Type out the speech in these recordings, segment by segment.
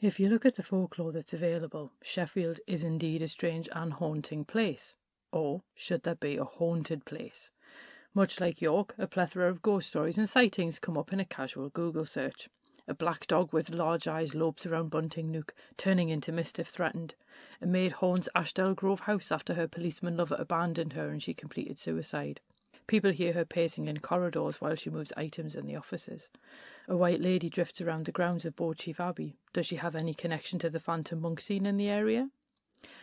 If you look at the folklore that's available, Sheffield is indeed a strange and haunting place. Or should there be a haunted place? Much like York, a plethora of ghost stories and sightings come up in a casual Google search. A black dog with large eyes lopes around Bunting Nook, turning into mist if threatened. A maid haunts Ashdale Grove house after her policeman lover abandoned her and she completed suicide. People hear her pacing in corridors while she moves items in the offices. A white lady drifts around the grounds of Beauchief Abbey. Does she have any connection to the phantom monk scene in the area?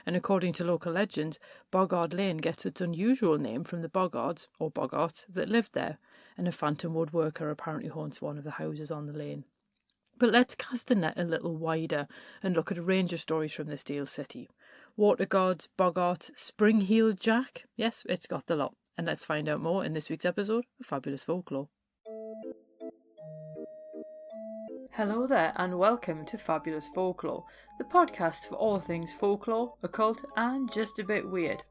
And according to local legends, Boggard Lane gets its unusual name from the boggards, or boggarts, that lived there, and a phantom woodworker apparently haunts one of the houses on the lane. But let's cast the net a little wider and look at a range of stories from the Steel City. Water gods, boggarts, spring-heeled Jack. Yes, it's got the lot. And let's find out more in this week's episode of Fabulous Folklore. Hello there and welcome to Fabulous Folklore, the podcast for all things folklore, occult and just a bit weird.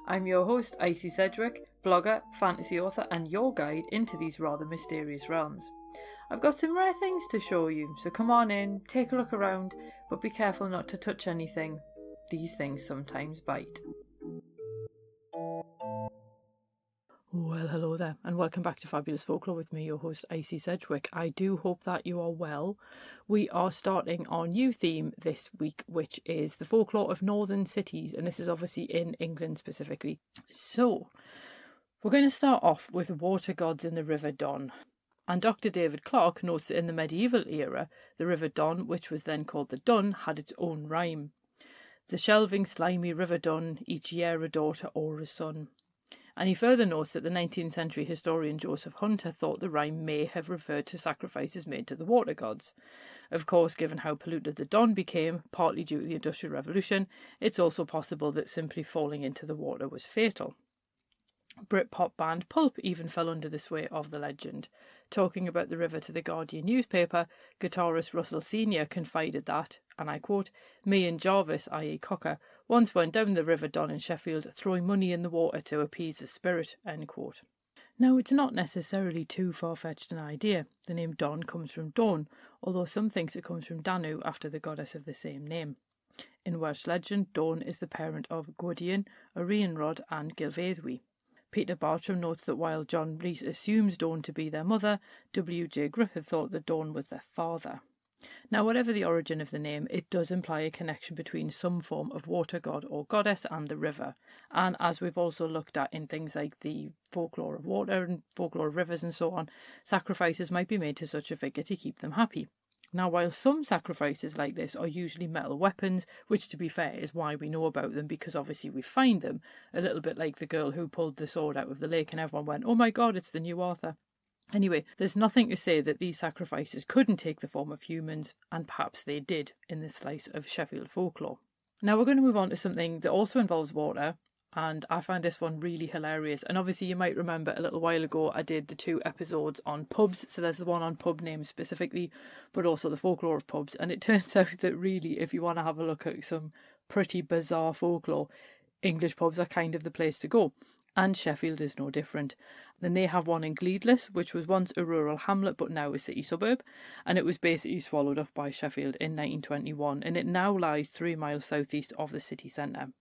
I'm your host, Icy Sedgwick, blogger, fantasy author and your guide into these rather mysterious realms. I've got some rare things to show you, so come on in, take a look around, but be careful not to touch anything. These things sometimes bite. Well, hello there, and welcome back to Fabulous Folklore with me, your host, Icy Sedgwick. I do hope that you are well. We are starting our new theme this week, which is the folklore of northern cities, and this is obviously in England specifically. So, we're going to start off with water gods in the River Don. And Dr. David Clark notes that in the medieval era, the River Don, which was then called the Dun, had its own rhyme. The shelving, slimy River Dun, each year a daughter or a son. And he further notes that the 19th century historian Joseph Hunter thought the rhyme may have referred to sacrifices made to the water gods. Of course, given how polluted the Don became, partly due to the Industrial Revolution, it's also possible that simply falling into the water was fatal. Britpop band Pulp even fell under the sway of the legend. Talking about the river to the Guardian newspaper, guitarist Russell Sr. confided that, and I quote, "Me and Jarvis, i.e. Cocker, once went down the River Don in Sheffield, throwing money in the water to appease the spirit," end quote. Now, it's not necessarily too far-fetched an idea. The name Don comes from Dawn, although some thinks it comes from Danu, after the goddess of the same name. In Welsh legend, Dawn is the parent of Gwydion, Arianrhod and Gilfaethwy. Peter Bartram notes that while John Rhys assumes Dawn to be their mother, W.J. Griffith thought that Dawn was their father. Now, whatever the origin of the name, it does imply a connection between some form of water god or goddess and the river. And as we've also looked at in things like the folklore of water and folklore of rivers and so on, sacrifices might be made to such a figure to keep them happy. Now, while some sacrifices like this are usually metal weapons, which to be fair is why we know about them, because obviously we find them, a little bit like the girl who pulled the sword out of the lake and everyone went, "Oh my god, it's the new Arthur." Anyway, there's nothing to say that these sacrifices couldn't take the form of humans, and perhaps they did in this slice of Sheffield folklore. Now we're going to move on to something that also involves water, and I find this one really hilarious. And obviously you might remember a little while ago I did the 2 episodes on pubs, so there's the one on pub names specifically, but also the folklore of pubs. And it turns out that really, if you want to have a look at some pretty bizarre folklore, English pubs are kind of the place to go. And Sheffield is no different. Then they have one in Gleadless, which was once a rural hamlet but now a city suburb, and it was basically swallowed up by Sheffield in 1921, and it now lies 3 miles southeast of the city centre.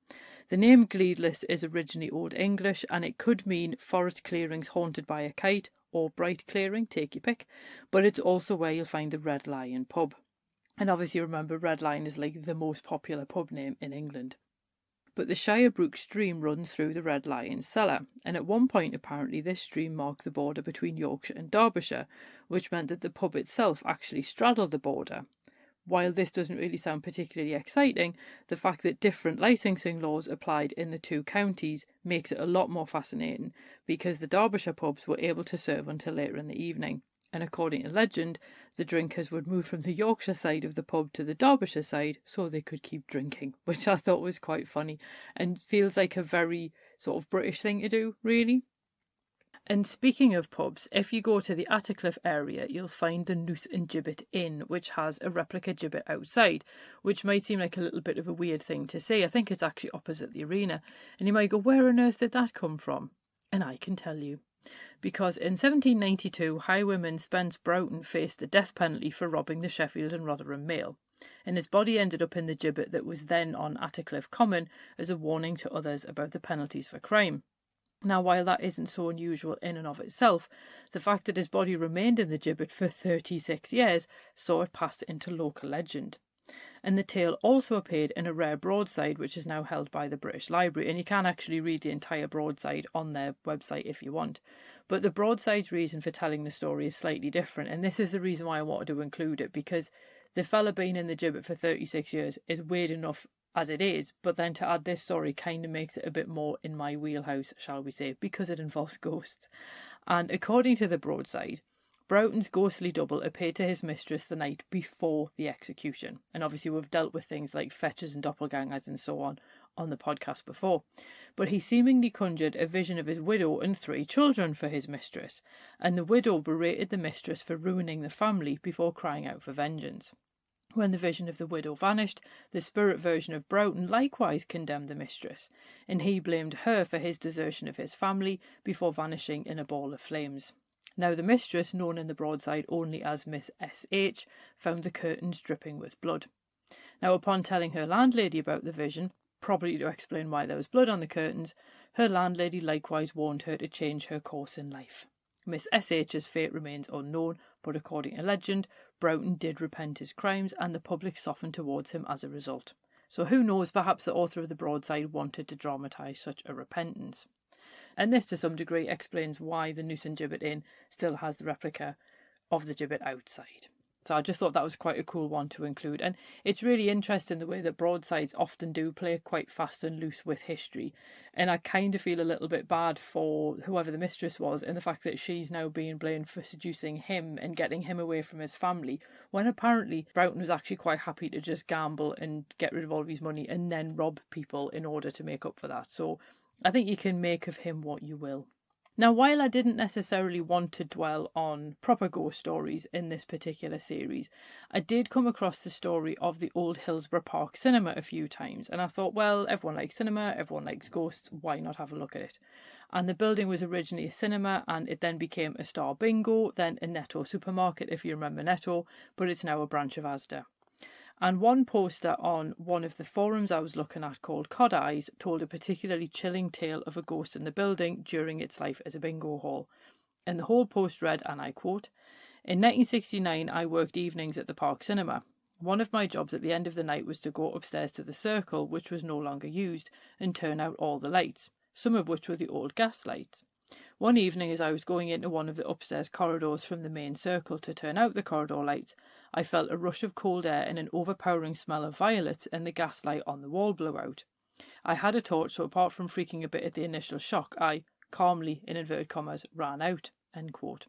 The name Gleadless is originally Old English, and it could mean forest clearings haunted by a kite, or bright clearing, take your pick, but it's also where you'll find the Red Lion pub. And obviously remember, Red Lion is like the most popular pub name in England. But the Shirebrook stream runs through the Red Lion's cellar, and at one point apparently this stream marked the border between Yorkshire and Derbyshire, which meant that the pub itself actually straddled the border. While this doesn't really sound particularly exciting, the fact that different licensing laws applied in the 2 counties makes it a lot more fascinating, because the Derbyshire pubs were able to serve until later in the evening. And according to legend, the drinkers would move from the Yorkshire side of the pub to the Derbyshire side so they could keep drinking, which I thought was quite funny and feels like a very sort of British thing to do, really. And speaking of pubs, if you go to the Attercliffe area, you'll find the Noose and Jibbit Inn, which has a replica gibbet outside, which might seem like a little bit of a weird thing to say. I think it's actually opposite the arena. And you might go, where on earth did that come from? And I can tell you. Because in 1792, highwayman Spence Broughton faced the death penalty for robbing the Sheffield and Rotherham Mail. and his body ended up in the gibbet that was then on Attercliffe Common as a warning to others about the penalties for crime. Now, while that isn't so unusual in and of itself, the fact that his body remained in the gibbet for 36 years saw it pass into local legend. And the tale also appeared in a rare broadside which is now held by the British Library, and you can actually read the entire broadside on their website if you want. But the broadside's reason for telling the story is slightly different, and this is the reason why I wanted to include it, because the fella being in the gibbet for 36 years is weird enough as it is, but then to add this story kind of makes it a bit more in my wheelhouse, shall we say, because it involves ghosts. And according to the broadside, Broughton's ghostly double appeared to his mistress the night before the execution. And obviously we've dealt with things like fetches and doppelgangers and so on the podcast before. But he seemingly conjured a vision of his widow and 3 children for his mistress, and the widow berated the mistress for ruining the family before crying out for vengeance. When the vision of the widow vanished, the spirit version of Broughton likewise condemned the mistress, and he blamed her for his desertion of his family before vanishing in a ball of flames. Now the mistress, known in the broadside only as Miss S.H., found the curtains dripping with blood. Now upon telling her landlady about the vision, probably to explain why there was blood on the curtains, her landlady likewise warned her to change her course in life. Miss S.H.'s fate remains unknown, but according to legend, Broughton did repent his crimes and the public softened towards him as a result. So who knows, perhaps the author of the broadside wanted to dramatise such a repentance. And this to some degree explains why the Noose and Jibbit Inn still has the replica of the gibbet outside. So I just thought that was quite a cool one to include. And it's really interesting the way that broadsides often do play quite fast and loose with history. And I kind of feel a little bit bad for whoever the mistress was in the fact that she's now being blamed for seducing him and getting him away from his family, when apparently Broughton was actually quite happy to just gamble and get rid of all of his money and then rob people in order to make up for that. So I think you can make of him what you will. Now, while I didn't necessarily want to dwell on proper ghost stories in this particular series, I did come across the story of the old Hillsborough Park cinema a few times, and I thought, well, everyone likes cinema, everyone likes ghosts, why not have a look at it? And the building was originally a cinema, and it then became a Star Bingo, then a Netto supermarket, if you remember Netto, but it's now a branch of Asda. And one poster on one of the forums I was looking at called Cod Eyes told a particularly chilling tale of a ghost in the building during its life as a bingo hall. And the whole post read, and I quote, "In 1969 I worked evenings at the Park Cinema. One of my jobs at the end of the night was to go upstairs to the circle, which was no longer used, and turn out all the lights, some of which were the old gas lights. One evening, as I was going into one of the upstairs corridors from the main circle to turn out the corridor lights, I felt a rush of cold air and an overpowering smell of violets, and the gas light on the wall blew out. I had a torch, so apart from freaking a bit at the initial shock, I calmly, in inverted commas, ran out." End quote.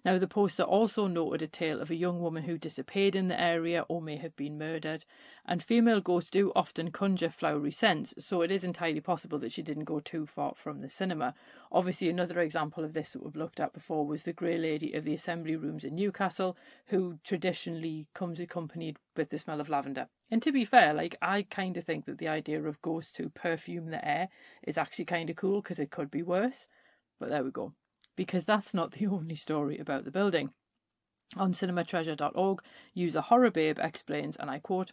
Now, the poster also noted a tale of a young woman who disappeared in the area or may have been murdered, and female ghosts do often conjure flowery scents, so it is entirely possible that she didn't go too far from the cinema. Obviously, another example of this that we've looked at before was the Grey Lady of the Assembly Rooms in Newcastle, who traditionally comes accompanied with the smell of lavender. And to be fair, I kind of think that the idea of ghosts who perfume the air is actually kind of cool, because it could be worse. But there we go. Because that's not the only story about the building. On cinematreasure.org, user Horror Babe explains, and I quote,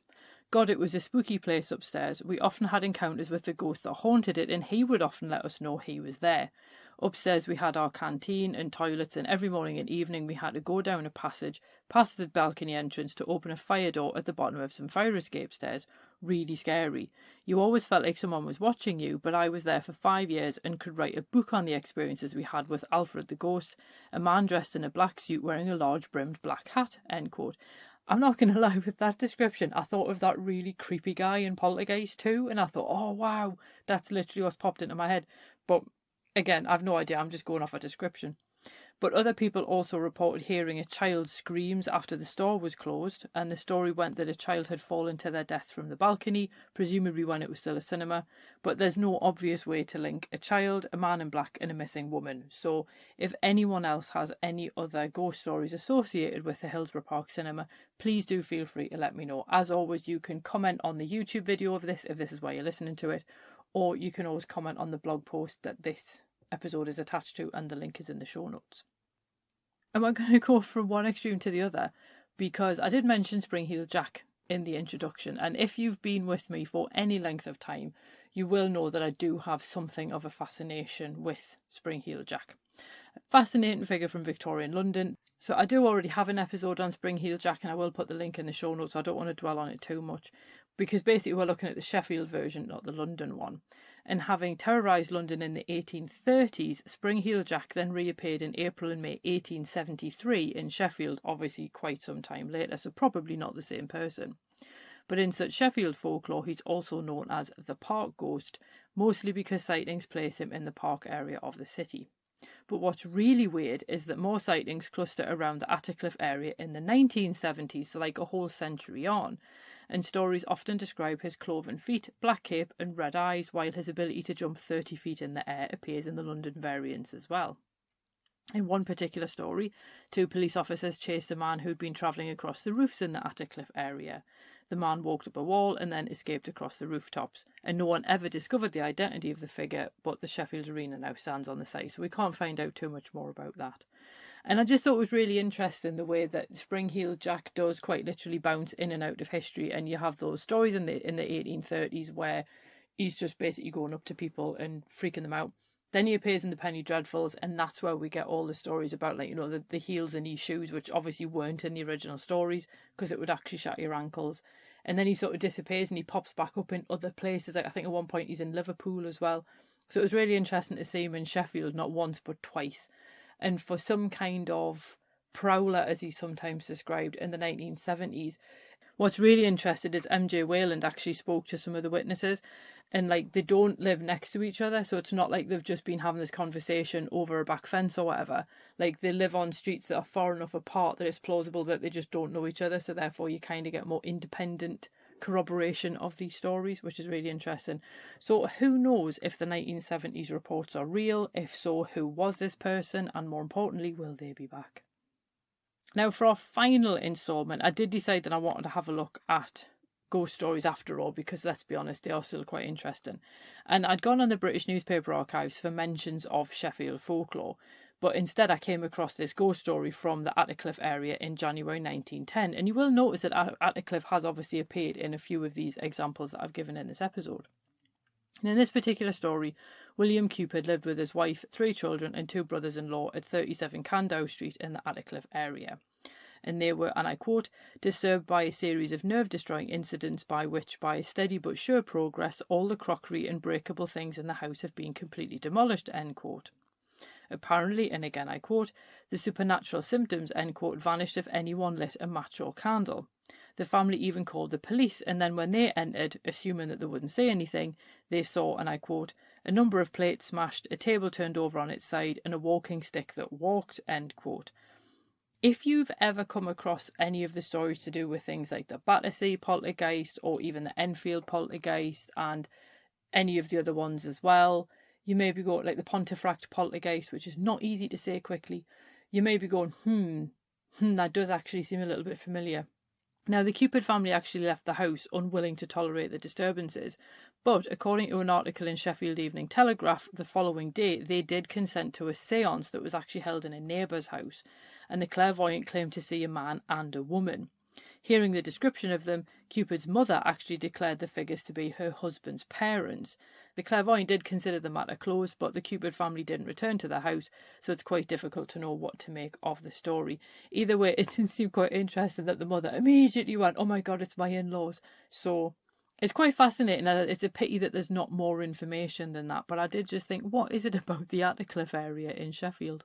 "God, it was a spooky place upstairs. We often had encounters with the ghost that haunted it, and he would often let us know he was there. Upstairs we had our canteen and toilets, and every morning and evening we had to go down a passage past the balcony entrance to open a fire door at the bottom of some fire escape stairs. Really scary. You always felt like someone was watching you, but I was there for 5 years and could write a book on the experiences we had with Alfred the Ghost, a man dressed in a black suit wearing a large brimmed black hat." End quote. I'm not going to lie, with that description, I thought of that really creepy guy in Poltergeist 2, and I thought, oh wow, that's literally what's popped into my head. But again, I've no idea, I'm just going off a description. But other people also reported hearing a child's screams after the store was closed, and the story went that a child had fallen to their death from the balcony, presumably when it was still a cinema, but there's no obvious way to link a child, a man in black, and a missing woman. So if anyone else has any other ghost stories associated with the Hillsborough Park Cinema, please do feel free to let me know. As always, you can comment on the YouTube video of this if this is why you're listening to it, or you can always comment on the blog post that this episode is attached to, and the link is in the show notes. And we're going to go from one extreme to the other, because I did mention Spring-Heeled Jack in the introduction, and if you've been with me for any length of time, you will know that I do have something of a fascination with Spring-heeled Jack. Fascinating figure from Victorian London. So I do already have an episode on Spring-heeled Jack, and I will put the link in the show notes. I don't want to dwell on it too much, because basically we're looking at the Sheffield version, not the London one. And having terrorised London in the 1830s, Spring-heeled Jack then reappeared in April and May 1873 in Sheffield, obviously quite some time later, so probably not the same person. But in such Sheffield folklore, he's also known as the Park Ghost, mostly because sightings place him in the park area of the city. But what's really weird is that more sightings cluster around the Attercliffe area in the 1970s, so like a whole century on, and stories often describe his cloven feet, black cape and red eyes, while his ability to jump 30 feet in the air appears in the London variants as well. In one particular story, 2 police officers chased a man who'd been travelling across the roofs in the Attercliffe area. The man walked up a wall and then escaped across the rooftops, and no one ever discovered the identity of the figure, but the Sheffield Arena now stands on the site, so we can't find out too much more about that. And I just thought it was really interesting the way that Spring-heeled Jack does quite literally bounce in and out of history, and you have those stories in the 1830s where he's just basically going up to people and freaking them out. Then he appears in the Penny Dreadfuls, and that's where we get all the stories about, like, you know, the heels and knee shoes, which obviously weren't in the original stories because it would actually shatter your ankles. And then he sort of disappears and he pops back up in other places. Like, I think at one point he's in Liverpool as well. So it was really interesting to see him in Sheffield, not once but twice. And for some kind of prowler, as he's sometimes described, in the 1970s, what's really interesting is MJ Wayland actually spoke to some of the witnesses, and like they don't live next to each other, so it's not like they've just been having this conversation over a back fence or whatever. Like they live on streets that are far enough apart that it's plausible that they just don't know each other, so therefore you kind of get more independent corroboration of these stories, which is really interesting. So who knows if the 1970s reports are real? If so, who was this person? And more importantly, will they be back? Now, for our final instalment, I did decide that I wanted to have a look at ghost stories after all, because let's be honest, they are still quite interesting. And I'd gone on the British newspaper archives for mentions of Sheffield folklore, but instead I came across this ghost story from the Attercliffe area in January 1910. And you will notice that Attercliffe has obviously appeared in a few of these examples that I've given in this episode. And in this particular story, William Cupid lived with his wife, 3 children and 2 brothers-in-law at 37 Candow Street in the Attercliffe area. And they were, and I quote, disturbed by a series of nerve-destroying incidents by which, by a steady but sure progress, all the crockery and breakable things in the house have been completely demolished, end quote. Apparently, and again I quote, the supernatural symptoms, end quote, vanished if anyone lit a match or candle. The family even called the police, and then when they entered, assuming that they wouldn't say anything, they saw, and I quote, a number of plates smashed, a table turned over on its side, and a walking stick that walked, end quote. If you've ever come across any of the stories to do with things like the Battersea poltergeist or even the Enfield poltergeist and any of the other ones as well, you may be going, like the Pontefract poltergeist, which is not easy to say quickly, you may be going, that does actually seem a little bit familiar. Now, the Cupid family actually left the house unwilling to tolerate the disturbances, but according to an article in Sheffield Evening Telegraph the following day, they did consent to a séance that was actually held in a neighbour's house, and the clairvoyant claimed to see a man and a woman. Hearing the description of them, Cupid's mother actually declared the figures to be her husband's parents. The clairvoyant did consider the matter closed, but the Cupid family didn't return to the house, so it's quite difficult to know what to make of the story. Either way, it did seem quite interesting that the mother immediately went, oh my god, it's my in-laws. So it's quite fascinating. It's a pity that there's not more information than that, but I did just think, what is it about the Attercliffe area in Sheffield?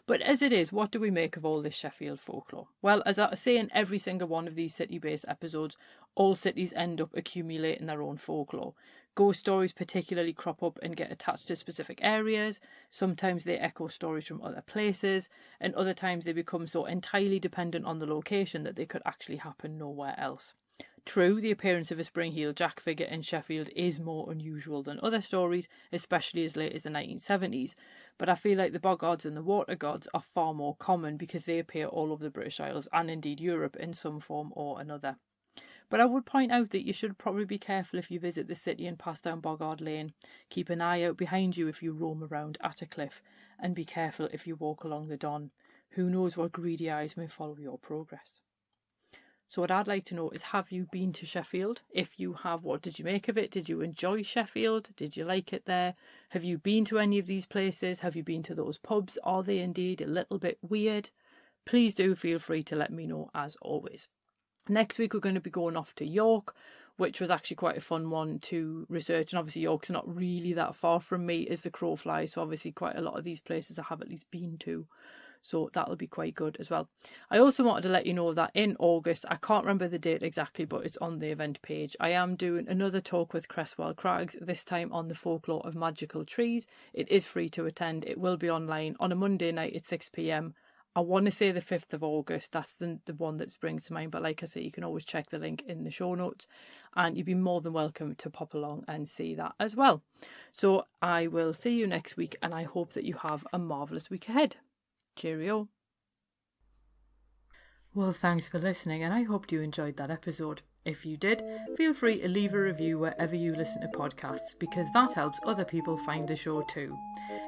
But as it is, what do we make of all this Sheffield folklore? Well, as I say in every single one of these city-based episodes, all cities end up accumulating their own folklore. Ghost stories particularly crop up and get attached to specific areas. Sometimes they echo stories from other places, and other times they become so entirely dependent on the location that they could actually happen nowhere else. True, the appearance of a Spring-heeled Jack figure in Sheffield is more unusual than other stories, especially as late as the 1970s, but I feel like the boggards and the water gods are far more common because they appear all over the British Isles and indeed Europe in some form or another. But I would point out that you should probably be careful if you visit the city and pass down Boggard Lane. Keep an eye out behind you if you roam around Attercliffe, and be careful if you walk along the Don. Who knows what greedy eyes may follow your progress. So what I'd like to know is, have you been to Sheffield? If you have, what did you make of it? Did you enjoy Sheffield? Did you like it there? Have you been to any of these places? Have you been to those pubs? Are they indeed a little bit weird? Please do feel free to let me know, as always. Next week we're going to be going off to York, which was actually quite a fun one to research, and obviously York's not really that far from me as the crow flies, so obviously quite a lot of these places I have at least been to. So that'll be quite good as well. I also wanted to let you know that in August, I can't remember the date exactly, but it's on the event page, I am doing another talk with Cresswell Crags, this time on the folklore of magical trees. It is free to attend. It will be online on a Monday night at 6 p.m. I want to say the 5th of August. That's the one that springs to mind. But like I say, you can always check the link in the show notes, and you'd be more than welcome to pop along and see that as well. So I will see you next week, and I hope that you have a marvellous week ahead. Cheerio. Well, thanks for listening, and I hope you enjoyed that episode. If you did, feel free to leave a review wherever you listen to podcasts, because that helps other people find the show too.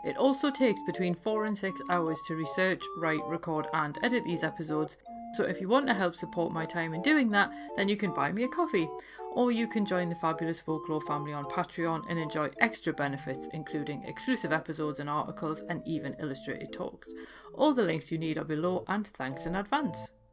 It also takes between 4 and 6 hours to research, write, record and edit these episodes, so if you want to help support my time in doing that, then you can buy me a coffee, or you can join the Fabulous Folklore family on Patreon and enjoy extra benefits, including exclusive episodes and articles and even illustrated talks. All the links you need are below, and thanks in advance.